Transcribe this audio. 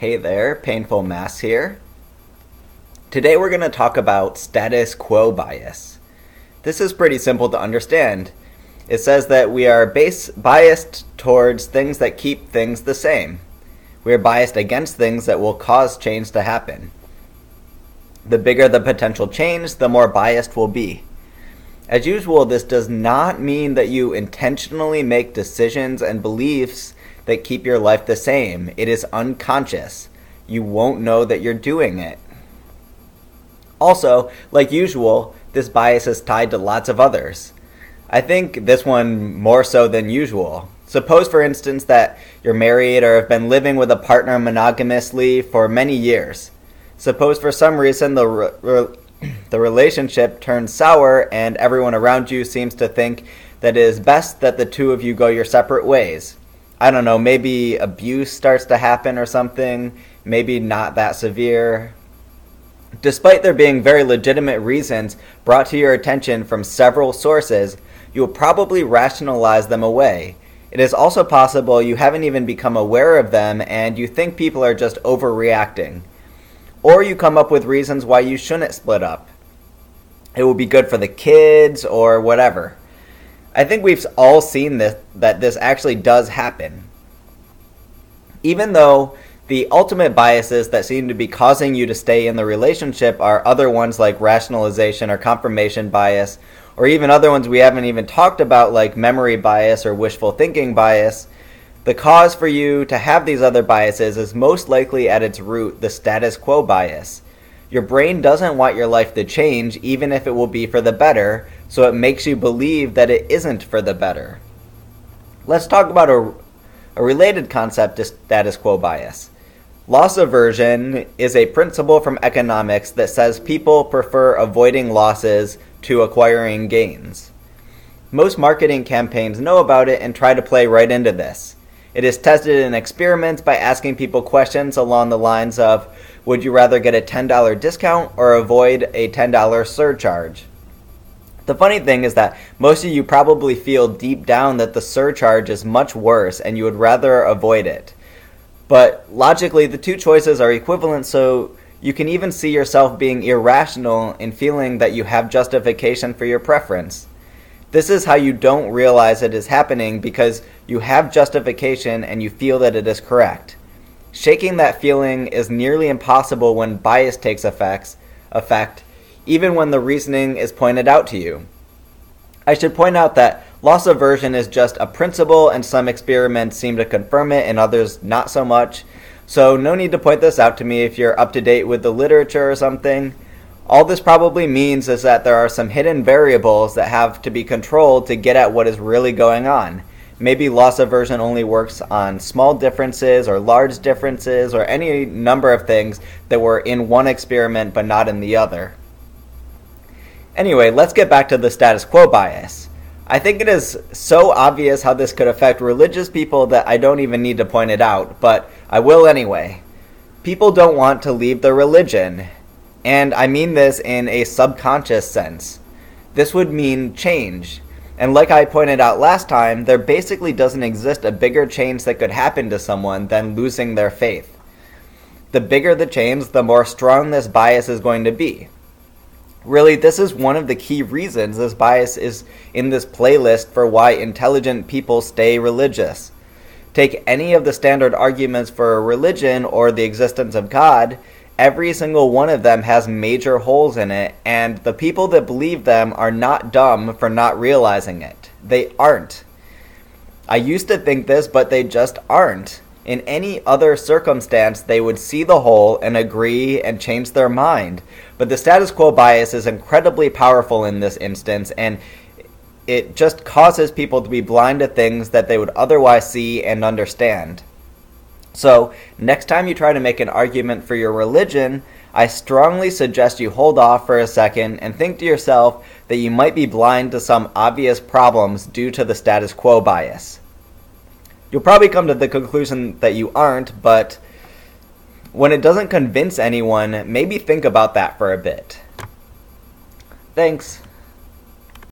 Hey there, Painful Mass here. Today we're going to talk about status quo bias. This is pretty simple to understand. It says that we are biased towards things that keep things the same. We are biased against things that will cause change to happen. The bigger the potential change, the more biased we'll be. As usual, this does not mean that you intentionally make decisions and beliefs that keep your life the same. It is unconscious. You won't know that you're doing it. Also, like usual, this bias is tied to lots of others. I think this one more so than usual. Suppose, for instance, that you're married or have been living with a partner monogamously for many years. Suppose for some reason the relationship turns sour and everyone around you seems to think that it is best that the two of you go your separate ways. I don't know, maybe abuse starts to happen or something, maybe not that severe. Despite there being very legitimate reasons brought to your attention from several sources, you will probably rationalize them away. It is also possible you haven't even become aware of them and you think people are just overreacting. Or you come up with reasons why you shouldn't split up. It will be good for the kids or whatever. I think we've all seen that this actually does happen. Even though the ultimate biases that seem to be causing you to stay in the relationship are other ones like rationalization or confirmation bias, or even other ones we haven't even talked about like memory bias or wishful thinking bias, the cause for you to have these other biases is most likely at its root the status quo bias. Your brain doesn't want your life to change even if it will be for the better, so it makes you believe that it isn't for the better. Let's talk about a related concept to status quo bias. Loss aversion is a principle from economics that says people prefer avoiding losses to acquiring gains. Most marketing campaigns know about it and try to play right into this. It is tested in experiments by asking people questions along the lines of, would you rather get a $10 discount or avoid a $10 surcharge? The funny thing is that most of you probably feel deep down that the surcharge is much worse and you would rather avoid it. But logically, the two choices are equivalent, so you can even see yourself being irrational in feeling that you have justification for your preference. This is how you don't realize it is happening because you have justification and you feel that it is correct. Shaking that feeling is nearly impossible when bias takes effect, even when the reasoning is pointed out to you. I should point out that loss aversion is just a principle and some experiments seem to confirm it and others not so much, so no need to point this out to me if you're up to date with the literature or something. All this probably means is that there are some hidden variables that have to be controlled to get at what is really going on. Maybe loss aversion only works on small differences or large differences or any number of things that were in one experiment but not in the other. Anyway, let's get back to the status quo bias. I think it is so obvious how this could affect religious people that I don't even need to point it out, but I will anyway. People don't want to leave their religion. And I mean this in a subconscious sense. This would mean change. And like I pointed out last time, there basically doesn't exist a bigger change that could happen to someone than losing their faith. The bigger the change, the more strong this bias is going to be. Really, this is one of the key reasons this bias is in this playlist for why intelligent people stay religious. Take any of the standard arguments for a religion or the existence of God. Every single one of them has major holes in it, and the people that believe them are not dumb for not realizing it. They aren't. I used to think this, but they just aren't. In any other circumstance, they would see the hole and agree and change their mind. But the status quo bias is incredibly powerful in this instance, and it just causes people to be blind to things that they would otherwise see and understand. So, next time you try to make an argument for your religion, I strongly suggest you hold off for a second and think to yourself that you might be blind to some obvious problems due to the status quo bias. You'll probably come to the conclusion that you aren't, but when it doesn't convince anyone, maybe think about that for a bit. Thanks.